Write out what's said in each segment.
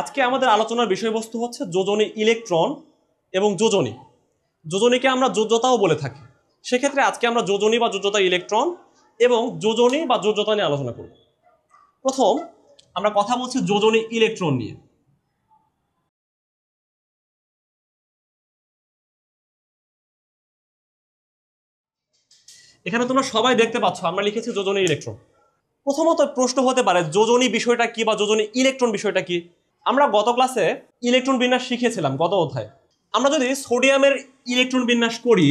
আজকে আমাদের আলোচনার বিষয়বস্তু হচ্ছে যোজনী ইলেকট্রন এবং যোজনী। যোজনীকে আমরা যোজ্যতাও বলে থাকি। সেক্ষেত্রে আজকে আমরা যোজনী বা যোজ্যতা ইলেকট্রন এবং যোজনী বা যোজ্যতা নিয়ে আলোচনা করব। প্রথম আমরা কথা বলছি যোজনী ইলেকট্রন নিয়ে। এখানে তোমরা সবাই দেখতে পাচ্ছ আমরা লিখেছি যোজনী ইলেকট্রন। প্রথমত প্রশ্ন হতে পারে যোজনী বিষয়টা কি বা যোজনী ইলেকট্রন বিষয়টা কি। আমরা গত ক্লাসে ইলেকট্রন বিন্যাস শিখেছিলাম গত অধ্যায়ে। আমরা যদি সোডিয়ামের ইলেকট্রন বিন্যাস করি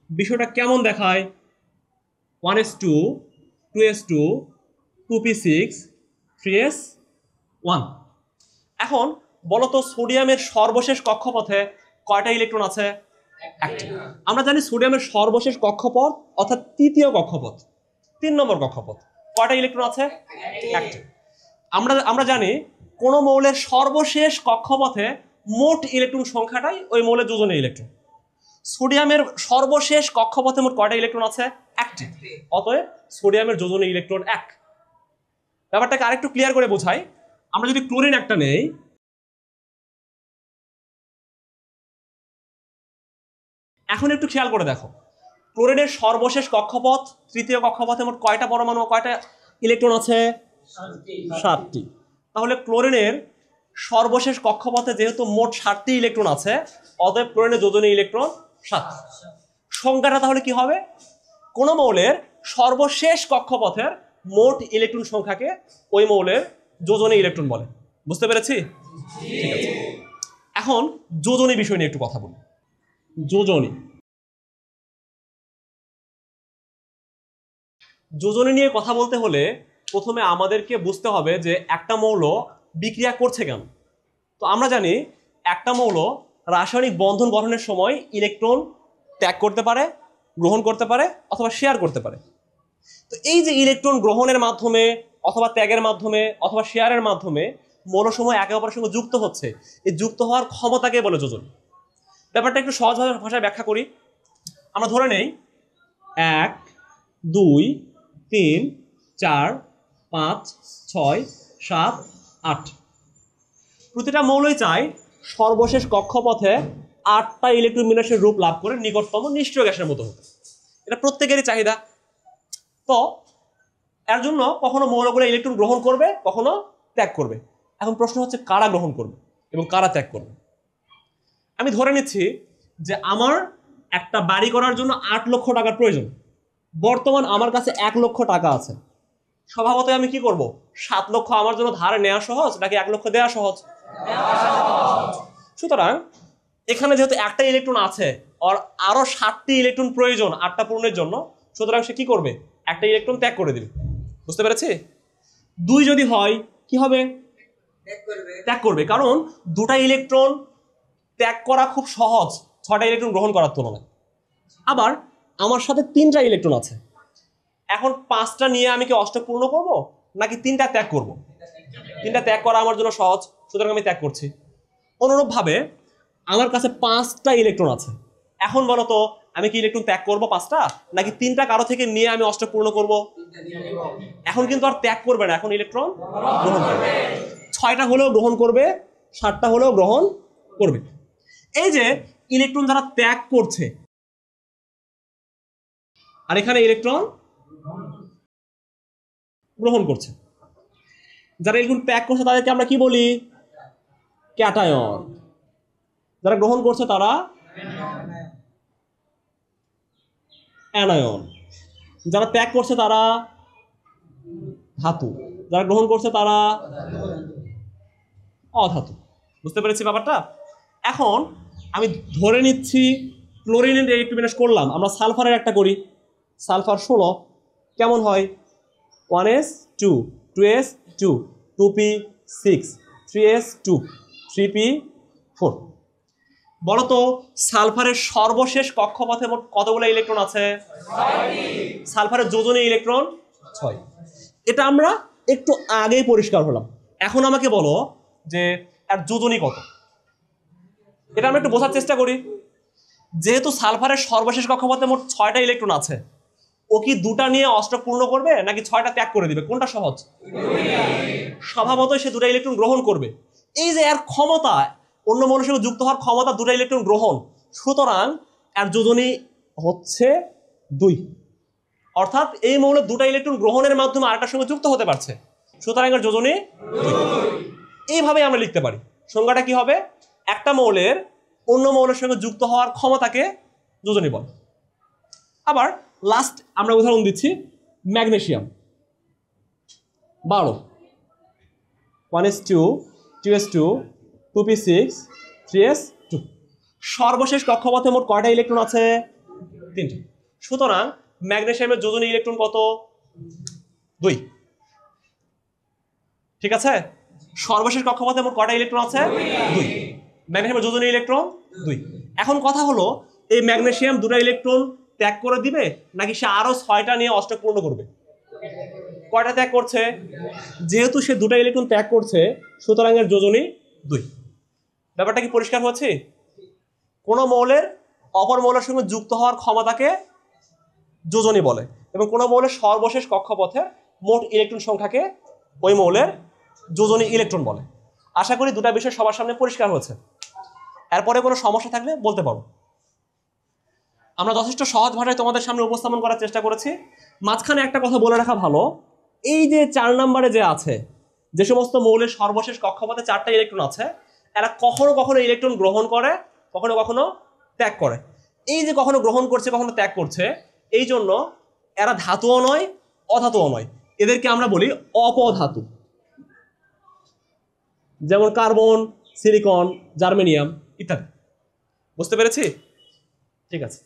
বিষয়টা কেমন দেখায়, 1s2 2s2 2p6 3s1। এখন বলতো সোডিয়ামের সর্বশেষ কক্ষপথে কয়টা ইলেকট্রন আছে? একটা। আমরা জানি সোডিয়ামের সর্বশেষ কক্ষপথ অর্থাৎ তৃতীয় কক্ষপথ, 3 নম্বর কক্ষপথ, কয়টা ইলেকট্রন আছে? একটা। আমরা জানি কোন মৌলের সর্বশেষ কক্ষপথে মোট ইলেকট্রন সংখ্যাটাই ওই মৌলের যোজনী ইলেকট্রন। সোডিয়ামের সর্বশেষ কক্ষপথে মোট কয়টা ইলেকট্রন আছে? একটি। অতএব সোডিয়ামের যোজনী ইলেকট্রন 1। ব্যাপারটাকে আরেকটু ক্লিয়ার করে বোঝাই। আমরা যদি ক্লোরিন একটা নেই, এখন একটু খেয়াল করে দেখো, ক্লোরিনের সর্বশেষ কক্ষপথ তৃতীয় কক্ষপথে মোট কয়টা পরমাণু, কয়টা ইলেকট্রন আছে? 7টি। তাহলে ক্লোরিনের সর্বশেষ কক্ষপথে যেহেতু মোট 7টি ইলেকট্রন আছে, অতএব ক্লোরিনের যোজনী ইলেকট্রন 7। সংখ্যাটা তাহলে কি হবে? কোন মৌলের সর্বশেষ কক্ষপথের মোট ইলেকট্রন সংখ্যাকে ওই মৌলের যোজনী ইলেকট্রন বলে। বুঝতে পেরেছি? ঠিক আছে। এখন যোজনী বিষয় নিয়ে একটু কথা বলি। যোজনী নিয়ে কথা বলতে হলে প্রথমে আমাদেরকে বুঝতে হবে যে একটা মৌল বিক্রিয়া করছে কেন। তো আমরা জানি একটা মৌল রাসায়নিক বন্ধন গঠনের সময় ইলেকট্রন ত্যাগ করতে পারে, গ্রহণ করতে পারে অথবা শেয়ার করতে পারে। তো এই যে ইলেকট্রন গ্রহণের মাধ্যমে অথবা ত্যাগের মাধ্যমে অথবা শেয়ারের মাধ্যমে মৌলসমূহ একে অপরের সঙ্গে যুক্ত হচ্ছে, এই যুক্ত হওয়ার ক্ষমতাকে বলে যোজন। ব্যাপারটা একটু সহজ ভাষায় ব্যাখ্যা করি। আমরা ধরে নেই 1 2 3 4 5 6 7 8। প্রতিটা মৌলই চাই সর্বশেষ কক্ষপথে 8টা ইলেকট্রন বিন্যাসের রূপ লাভ করে নিকটতম নিষ্ক্রিয় গ্যাসের মতো হতে। এটা প্রত্যেকেরই চাহিদা। তো এর জন্য কখনো মৌলগুলো ইলেকট্রন গ্রহণ করবে, কখনো ত্যাগ করবে। এখন প্রশ্ন হচ্ছে কারা গ্রহণ করবে এবং কারা ত্যাগ করবে। আমি ধরে নিচ্ছি যে আমার একটা বাড়ি করার জন্য 8 লক্ষ টাকার প্রয়োজন। বর্তমান আমার কাছে 1 লক্ষ টাকা আছে। স্বভাবতই আমি কি করব? 7 লক্ষ আমার জন্য ধারে নেওয়া সহজ নাকি 1 লক্ষ দেওয়া সহজ? সুতরাং এখানে যেহেতু একটা ইলেকট্রন আছে আর আরো 7টি ইলেকট্রন প্রয়োজন 8টা পূরণের জন্য, সুতরাং সে কি করবে? একটা ইলেকট্রন ত্যাগ করে দিবে। বুঝতে পেরেছি? 2 যদি হয় কি হবে? ত্যাগ করবে, কারণ 2টা ইলেকট্রন ত্যাগ করা খুব সহজ 6টা ইলেকট্রন গ্রহণ করার তুলনায়। আবার আমার সাথে 3টা ইলেকট্রন আছে। এখন 5টা নিয়ে আমি কি অষ্টক পূর্ণ করব নাকি 3টা ত্যাগ করব? 3টা ত্যাগ করা আমার জন্য সহজ, সুতরাং আমি ত্যাগ করছি। অনুরূপভাবে আমার কাছে 5টা ইলেকট্রন আছে। এখন বলো তো আমি কি ইলেকট্রন ত্যাগ করব 5টা নাকি 3টা কারো থেকে নিয়ে আমি অষ্টক পূর্ণ করব? এখন কিন্তু আর ত্যাগ করবে না, এখন ইলেকট্রন গ্রহণ করবে। 6টা হলেও গ্রহণ করবে, 7টা হলেও গ্রহণ করবে। এই যে ইলেকট্রন যারা ত্যাগ করছে আর এখানে ইলেকট্রন গ্রহণ করছে, যারা ইলেকট্রন ত্যাগ করছে তাদেরকে আমরা কি বলি? ক্যাটায়ন। যারা গ্রহণ করছে তারা অ্যানায়ন। যারা ত্যাগ করছে তারা ধাতু, যারা গ্রহণ করছে তারা অধাতু। বুঝতে পেরেছি ব্যাপারটা? এখন আমি ধরে নিচ্ছি ক্লোরিনের ইলেকট্রন বিন্যাস করলাম, আমরা সালফারের একটা করি। সালফার 16 কেমন হয়? 1s2 2s2 2p6 3s2 3p4। বলতো সালফারের সর্বশেষ কক্ষপথে মোট কতগুলো ইলেকট্রন আছে? 6টি। সালফারের যোজনী ইলেকট্রন 6। এটা আমরা একটু আগেই পরিষ্কার হলাম। এখন আমাকে বলো যে এর যোজনী কত? এটা আমরা একটু বোঝার চেষ্টা করি। যেহেতু সালফারের সর্বশেষ কক্ষপথে মোট 6টা ইলেকট্রন আছে, ও কি 2টা নিয়ে অষ্টক পূর্ণ করবে নাকি 6টা ত্যাগ করে দিবে? কোনটা সহজ? স্বভাবতই সে 2টা ইলেকট্রন গ্রহণ করবে, এই যে এর ক্ষমতা, অন্য মৌলের সঙ্গে যুক্ত হওয়ার ক্ষমতা দুটো ইলেকট্রন গ্রহণ, সুতরাং এর যোজনী হচ্ছে 2। অর্থাৎ এই মৌলের দুটো ইলেকট্রন গ্রহণের মাধ্যমে আরেকটার সঙ্গে যুক্ত হতে পারছে, সুতরাং এর যোজনী 2। এইভাবে আমরা লিখতে পারি। সংজ্ঞাটা কি হবে? একটা মৌলের অন্য মৌলের সঙ্গে যুক্ত হওয়ার ক্ষমতাকে যোজনী বলে। আবার লাস্ট আমরা উদাহরণ দিচ্ছি, magnesium 12, 1s2, 2s2, 2p6, 3s2। সর্বশেষ কক্ষপথে মোট কয়টা ইলেকট্রন আছে? 3টা। সুতরাং ম্যাগনেসিয়ামের যোজনী ইলেকট্রন কত? 2। ঠিক আছে? সর্বশেষ কক্ষপথে মোট কয়টা ইলেকট্রন আছে? 2। ম্যাগনেসিয়ামের যোজনী ইলেকট্রন 2। এখন কথা হলো, এই ম্যাগনেসিয়াম দুটো ইলেকট্রন ত্যাগ করে দিবে নাকি সে আরো 6টা নিয়ে অষ্টক পূর্ণ করবে? কয়টা ত্যাগ করছে? যেহেতু সে দুটো ইলেকট্রন ত্যাগ করছে, সুতরাং এর যোজনী 2। ব্যাপারটা কি পরিষ্কার হচ্ছে? কোন মৌলের অপর মৌলের সঙ্গে যুক্ত হওয়ার ক্ষমতাকে যোজনী বলে, এবং কোন মৌলের সর্বশেষ কক্ষপথের মোট ইলেকট্রন সংখ্যাকে ওই মৌলের যোজনী ইলেকট্রন বলে। আশা করি দুটা বিষয় সবার সামনে পরিষ্কার হচ্ছে। এরপরে কোনো সমস্যা থাকলে বলতে পারো। আমরা যথেষ্ট সহজ ভাষায় তোমাদের সামনে উপস্থাপন করার চেষ্টা করেছি। মাঝখানে একটা কথা বলে রাখা ভালো, এই যে 4 নম্বরে যে আছে, যে সমস্ত মৌলের সর্বশেষ কক্ষপথে 4টা ইলেকট্রন আছে, এরা কখনো কখনো ইলেকট্রন গ্রহণ করে, কখনো কখনো ত্যাগ করে। এই যে কখনো গ্রহণ করছে কখনো ত্যাগ করছে, এই জন্য এরা ধাতুও নয় অধাতুও নয়, এদেরকে আমরা বলি অপধাতু। যেমন কার্বন, সিলিকন, জার্মেনিয়াম ইত্যাদি। বুঝতে পেরেছি? ঠিক আছে।